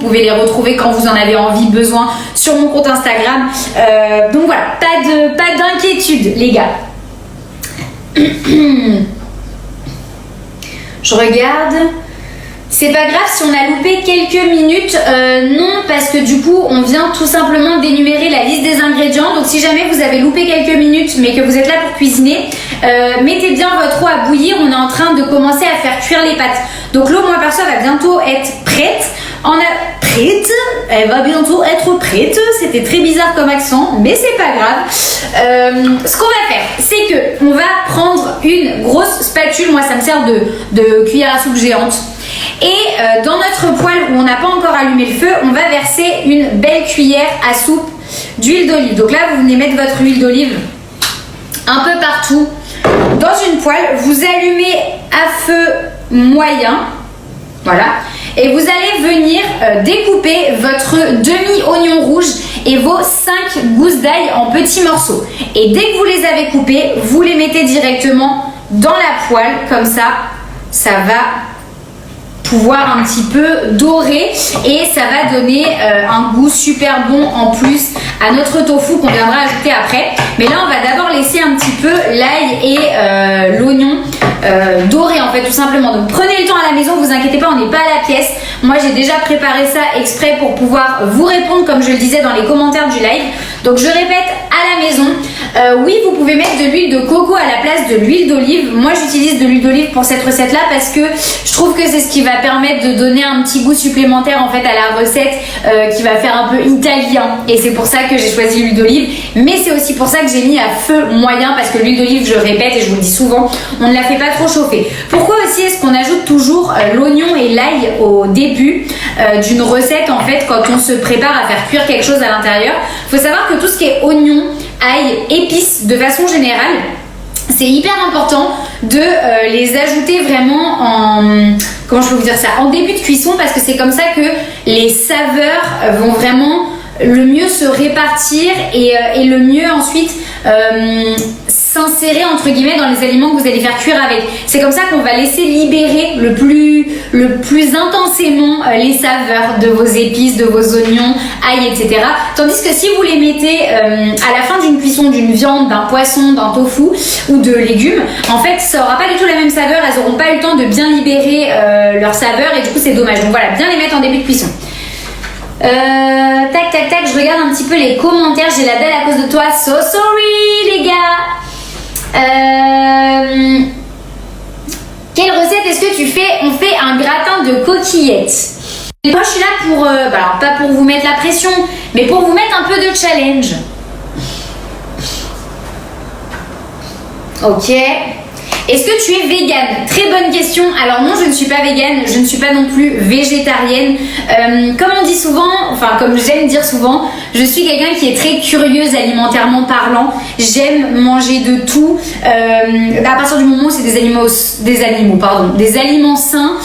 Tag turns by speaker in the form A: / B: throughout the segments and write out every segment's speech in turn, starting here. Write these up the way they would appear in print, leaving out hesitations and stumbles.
A: pouvez les retrouver quand vous en avez envie, besoin sur mon compte Instagram. Donc voilà, pas d'inquiétude les gars. Je regarde. C'est pas grave si on a loupé quelques minutes, non, parce que du coup on vient tout simplement d'énumérer la liste des ingrédients. Donc si jamais vous avez loupé quelques minutes mais que vous êtes là pour cuisiner, mettez bien votre eau à bouillir. On est en train de commencer à faire cuire les pâtes. Donc l'eau, moi perso, va bientôt être prête. Elle va bientôt être prête. C'était très bizarre comme accent, mais c'est pas grave. Ce qu'on va faire, c'est que on va prendre une grosse spatule. Moi ça me sert de cuillère à soupe géante. Et dans notre poêle où on n'a pas encore allumé le feu, on va verser une belle cuillère à soupe d'huile d'olive. Donc là, vous venez mettre votre huile d'olive un peu partout dans une poêle. Vous allumez à feu moyen. Voilà. Et vous allez venir découper votre demi-oignon rouge et vos 5 gousses d'ail en petits morceaux. Et dès que vous les avez coupés, vous les mettez directement dans la poêle. Comme ça va pouvoir un petit peu dorer et ça va donner un goût super bon en plus à notre tofu qu'on viendra ajouter après. Mais là on va d'abord laisser un petit peu l'ail et l'oignon dorer en fait tout simplement. Donc prenez le temps à la maison, vous inquiétez pas, on n'est pas à la pièce. Moi j'ai déjà préparé ça exprès pour pouvoir vous répondre comme je le disais dans les commentaires du live. Donc je répète, à la maison, oui vous pouvez mettre de l'huile de coco à la place de l'huile d'olive. Moi j'utilise de l'huile d'olive pour cette recette là parce que je trouve que c'est ce qui va permettre de donner un petit goût supplémentaire en fait à la recette qui va faire un peu italien, et c'est pour ça que j'ai choisi l'huile d'olive. Mais c'est aussi pour ça que j'ai mis à feu moyen, parce que l'huile d'olive, je répète et je vous le dis souvent, on ne la fait pas trop chauffer. Pourquoi aussi est-ce qu'on ajoute toujours l'oignon et l'ail au début d'une recette en fait quand on se prépare à faire cuire quelque chose à l'intérieur? Il faut savoir que tout ce qui est oignon, ail, épices de façon générale, c'est hyper important de les ajouter vraiment en... Comment je peux vous dire ça? En début de cuisson, parce que c'est comme ça que les saveurs vont vraiment le mieux se répartir et le mieux ensuite s'insérer entre guillemets dans les aliments que vous allez faire cuire avec. C'est comme ça qu'on va laisser libérer le plus intensément les saveurs de vos épices, de vos oignons, ail, etc. Tandis que si vous les mettez à la fin d'une cuisson d'une viande, d'un poisson, d'un tofu ou de légumes, en fait ça n'aura pas du tout la même saveur, elles n'auront pas eu le temps de bien libérer leur saveur et du coup c'est dommage. Donc voilà, bien les mettre en début de cuisson. Tac, je regarde un petit peu les commentaires. J'ai la dalle à cause de toi. So sorry les gars. Quelle recette est-ce que tu fais? On fait un gratin de coquillettes. Moi je suis là pour, alors pas pour vous mettre la pression, mais pour vous mettre un peu de challenge. Ok. Est-ce que tu es végane? Très bonne question. Alors non, je ne suis pas végane, je ne suis pas non plus végétarienne. Comme on dit souvent, enfin comme j'aime dire souvent, je suis quelqu'un qui est très curieuse alimentairement parlant. J'aime manger de tout. À partir du moment où c'est des aliments sains,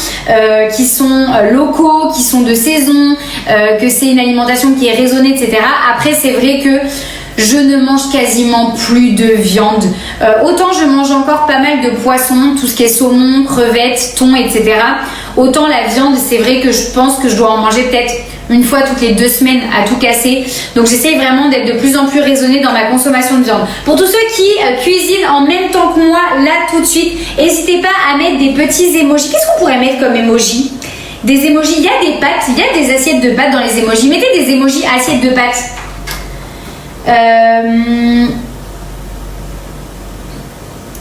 A: qui sont locaux, qui sont de saison, que c'est une alimentation qui est raisonnée, etc. Après, c'est vrai que je ne mange quasiment plus de viande. Autant je mange encore pas mal de poissons, tout ce qui est saumon, crevettes, thon, etc. Autant la viande, c'est vrai que je pense que je dois en manger peut-être une fois toutes les 2 semaines à tout casser. Donc j'essaye vraiment d'être de plus en plus raisonnée dans ma consommation de viande. Pour tous ceux qui cuisinent en même temps que moi, là tout de suite, n'hésitez pas à mettre des petits emojis. Qu'est-ce qu'on pourrait mettre comme emoji? Des emojis, il y a des pâtes, il y a des assiettes de pâtes dans les emojis. Mettez des emojis assiettes de pâtes.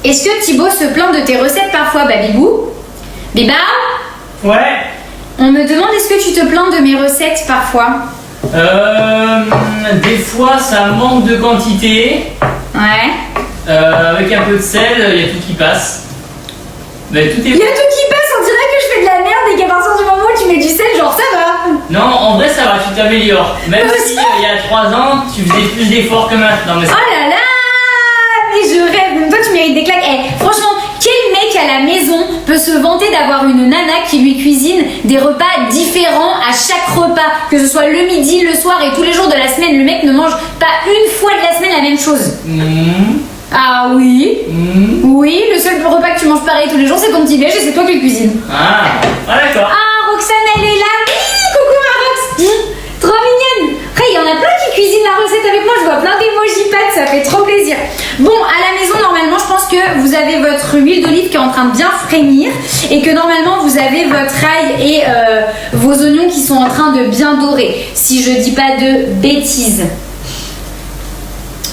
A: Est-ce que Thibaut se plaint de tes recettes parfois, Babibou? Biba?
B: Ouais.
A: On me demande est-ce que tu te plains de mes recettes parfois?
B: Des fois ça manque de quantité.
A: Ouais.
B: Avec un peu de sel, il y a tout qui passe. Mais tout est...
A: Il y a tout qui passe, on dirait que je fais de la merde et qu'à partir du moment où tu mets du sel, genre ça va.
B: Non, en vrai ça va, tu t'améliores. Même si il y a 3 ans, tu faisais plus d'efforts que maintenant. Mais
A: oh là là, mais je rêve, même toi tu mérites des claques. Franchement, quel mec à la maison peut se vanter d'avoir une nana qui lui cuisine des repas différents à chaque repas, que ce soit le midi, le soir et tous les jours de la semaine? Le mec ne mange pas une fois de la semaine la même chose. Ah oui. Oui, le seul repas que tu manges pareil tous les jours, c'est ton petit déj et c'est toi qui le cuisines.
B: Ah d'accord.
A: Ah, Roxane, elle est là. Coucou ma Rox. ça fait trop plaisir. Bon, à la maison, normalement, je pense que vous avez votre huile d'olive qui est en train de bien frémir et que normalement, vous avez votre ail et vos oignons qui sont en train de bien dorer, si je dis pas de bêtises.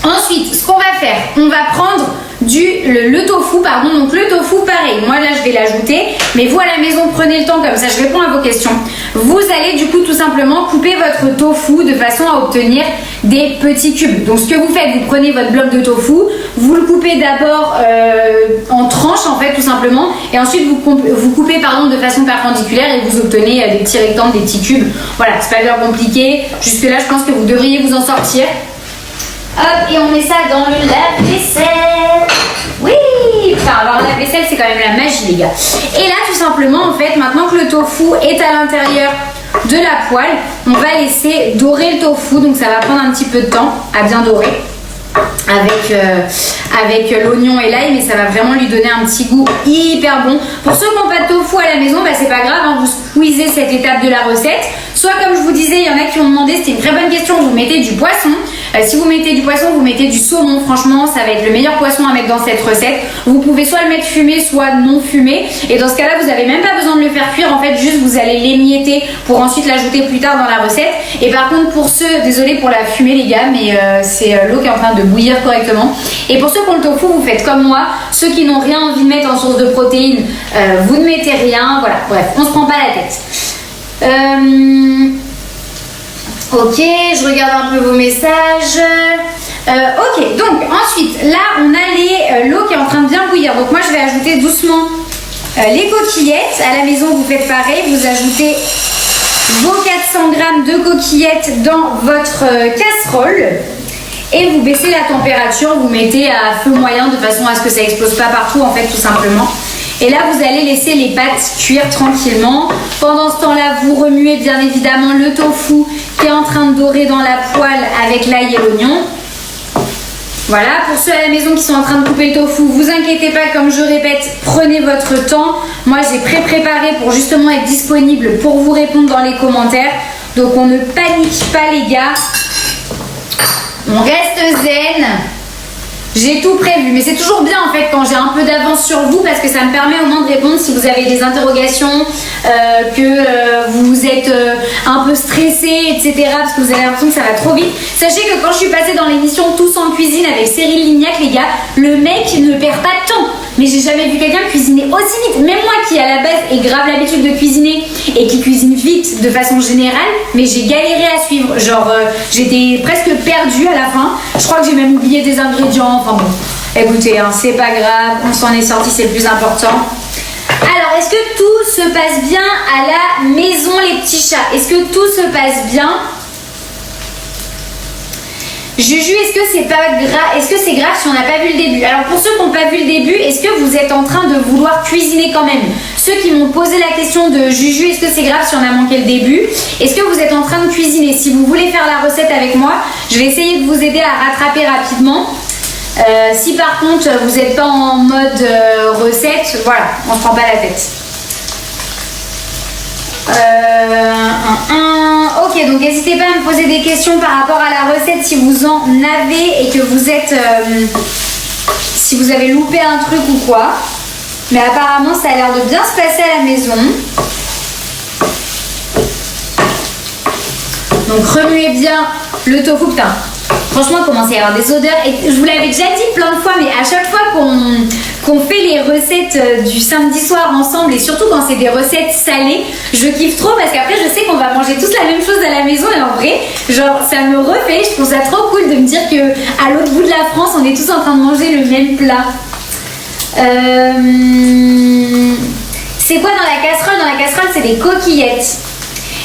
A: Ensuite, ce qu'on va faire, on va prendre le tofu, pardon. Donc le tofu, pareil, moi là je vais l'ajouter, mais vous à la maison prenez le temps, comme ça je réponds à vos questions. Vous allez du coup tout simplement couper votre tofu de façon à obtenir des petits cubes. Donc ce que vous faites, vous prenez votre bloc de tofu, vous le coupez d'abord en tranches en fait tout simplement, et ensuite vous coupez pardon, de façon perpendiculaire et vous obtenez des petits rectangles, des petits cubes. Voilà, c'est pas bien compliqué, jusque là je pense que vous devriez vous en sortir. Hop, et on met ça dans le lave-vaisselle. Oui, enfin, alors la vaisselle c'est quand même la magie les gars. Et là tout simplement en fait, maintenant que le tofu est à l'intérieur de la poêle, on va laisser dorer le tofu. Donc ça va prendre un petit peu de temps à bien dorer avec l'oignon et l'ail, mais ça va vraiment lui donner un petit goût hyper bon. Pour ceux qui n'ont pas de tofu à la maison, bah, c'est pas grave, hein, vous squeezez cette étape de la recette. Soit comme je vous disais, il y en a qui ont demandé, c'était une très bonne question, vous mettez du poisson. Si vous mettez du poisson, vous mettez du saumon. Franchement, ça va être le meilleur poisson à mettre dans cette recette. Vous pouvez soit le mettre fumé, soit non fumé. Et dans ce cas-là, vous n'avez même pas besoin de le faire cuire. En fait, juste vous allez l'émietter pour ensuite l'ajouter plus tard dans la recette. Et par contre, pour ceux, désolé pour la fumée les gars, mais c'est l'eau qui est en train de bouillir correctement. Et pour ceux qui ont le tofu, vous faites comme moi. Ceux qui n'ont rien envie de mettre en source de protéines, vous ne mettez rien. Voilà, bref, on se prend pas la tête. Ok, je regarde un peu vos messages. Ok, donc ensuite, là, on a l'eau qui est en train de bien bouillir. Donc moi, je vais ajouter doucement les coquillettes. À la maison, vous faites pareil. Vous ajoutez vos 400 g de coquillettes dans votre casserole. Et vous baissez la température. Vous mettez à feu moyen de façon à ce que ça explose pas partout, en fait, tout simplement. Et là, vous allez laisser les pâtes cuire tranquillement. Pendant ce temps-là, vous remuez bien évidemment le tofu qui est en train de dorer dans la poêle avec l'ail et l'oignon. Voilà, pour ceux à la maison qui sont en train de couper le tofu, vous inquiétez pas, comme je répète, prenez votre temps. Moi, j'ai préparé pour justement être disponible pour vous répondre dans les commentaires. Donc, on ne panique pas les gars. On reste zen. J'ai tout prévu, mais c'est toujours bien en fait quand j'ai un peu d'avance sur vous parce que ça me permet au moins de répondre si vous avez des interrogations, que vous êtes un peu stressé, etc. Parce que vous avez l'impression que ça va trop vite. Sachez que quand je suis passée dans l'émission Tous en cuisine avec Cyril Lignac, les gars, le mec ne perd pas de temps. Mais j'ai jamais vu quelqu'un cuisiner aussi vite. Même moi qui à la base ai grave l'habitude de cuisiner et qui cuisine vite de façon générale, mais j'ai galéré à suivre. Genre j'étais presque perdue à la fin. Je crois que j'ai même oublié des ingrédients. Enfin bon, écoutez, hein, c'est pas grave, on s'en est sorti, c'est le plus important. Alors, est-ce que tout se passe bien à la maison les petits chats? Est-ce que tout se passe bien? Juju, est-ce que c'est pas grave? Est-ce que c'est grave si on n'a pas vu le début? Alors pour ceux qui n'ont pas vu le début, est-ce que vous êtes en train de vouloir cuisiner quand même? Ceux qui m'ont posé la question de Juju, est-ce que c'est grave si on a manqué le début? Est-ce que vous êtes en train de cuisiner? Si vous voulez faire la recette avec moi, je vais essayer de vous aider à rattraper rapidement. Si par contre vous n'êtes pas en mode recette, voilà, on ne se prend pas la tête. Ok, donc n'hésitez pas à me poser des questions par rapport à la recette si vous en avez et que vous êtes si vous avez loupé un truc ou quoi. Mais apparemment ça a l'air de bien se passer à la maison. Donc remuez bien le tofu. Putain, franchement il commence à y avoir des odeurs. Et je vous l'avais déjà dit plein de fois, mais à chaque fois qu'on fait les recettes du samedi soir ensemble, et surtout quand c'est des recettes salées, je kiffe trop parce qu'après je sais qu'on va manger tous la même chose à la maison. Et en vrai, genre ça me refait, je trouve ça trop cool de me dire que à l'autre bout de la France on est tous en train de manger le même plat. C'est quoi dans la casserole? Dans la casserole c'est des coquillettes.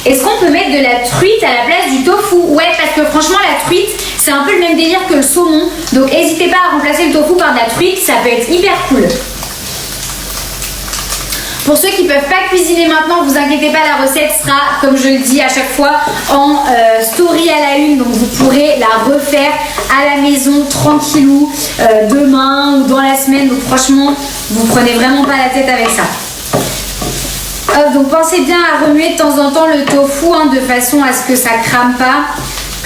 A: Est-ce qu'on peut mettre de la truite à la place du tofu? Ouais, parce que franchement la truite c'est un peu le même délire que le saumon. Donc n'hésitez pas à remplacer le tofu par de la truite, ça peut être hyper cool. Pour ceux qui ne peuvent pas cuisiner maintenant, vous inquiétez pas, la recette sera, comme je le dis à chaque fois, en story à la une. Donc vous pourrez la refaire à la maison tranquillou demain ou dans la semaine. Donc franchement, vous prenez vraiment pas la tête avec ça. Donc pensez bien à remuer de temps en temps le tofu de façon à ce que ça crame pas,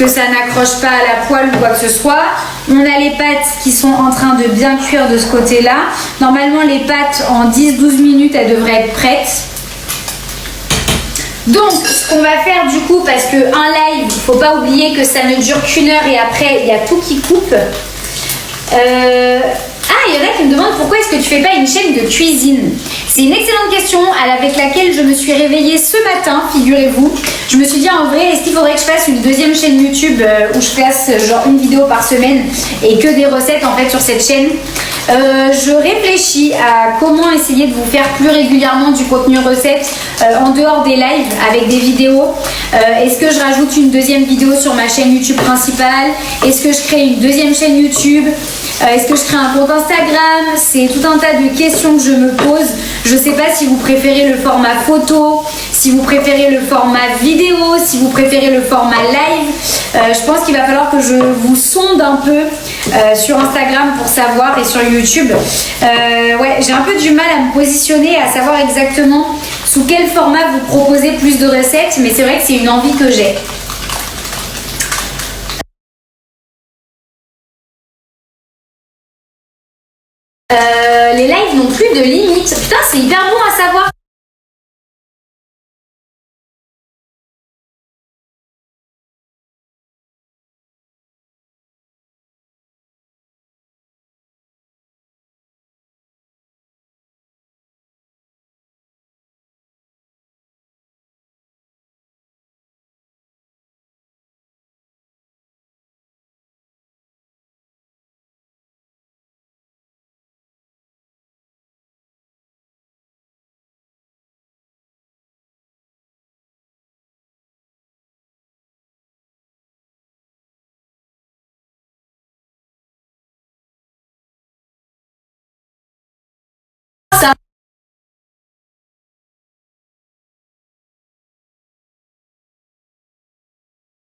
A: que ça n'accroche pas à la poêle ou quoi que ce soit. On a les pâtes qui sont en train de bien cuire de ce côté-là. Normalement, les pâtes, en 10-12 minutes, elles devraient être prêtes. Donc, ce qu'on va faire du coup, parce qu'un live, faut pas oublier que ça ne dure qu'1 heure et après, il y a tout qui coupe. Ah, il y en a qui me demandent pourquoi est-ce que tu fais pas une chaîne de cuisine. C'est une excellente question avec laquelle je me suis réveillée ce matin, figurez-vous. Je me suis dit en vrai, est-ce qu'il faudrait que je fasse une deuxième chaîne YouTube où je fasse genre une vidéo par semaine et que des recettes en fait sur cette chaîne. Je réfléchis à comment essayer de vous faire plus régulièrement du contenu recette en dehors des lives avec des vidéos. Est-ce que je rajoute une deuxième vidéo sur ma chaîne YouTube principale? Est-ce que je crée une deuxième chaîne YouTube? Est-ce que je crée un compte Instagram? C'est tout un tas de questions que je me pose. Je ne sais pas si vous préférez le format photo, si vous préférez le format vidéo, si vous préférez le format live. Je pense qu'il va falloir que je vous sonde un peu sur Instagram pour savoir et sur YouTube. Ouais, j'ai un peu du mal à me positionner, à savoir exactement sous quel format vous proposez plus de recettes, mais c'est vrai que c'est une envie que j'ai. Les lives n'ont plus de limite. Putain, c'est hyper bon à savoir.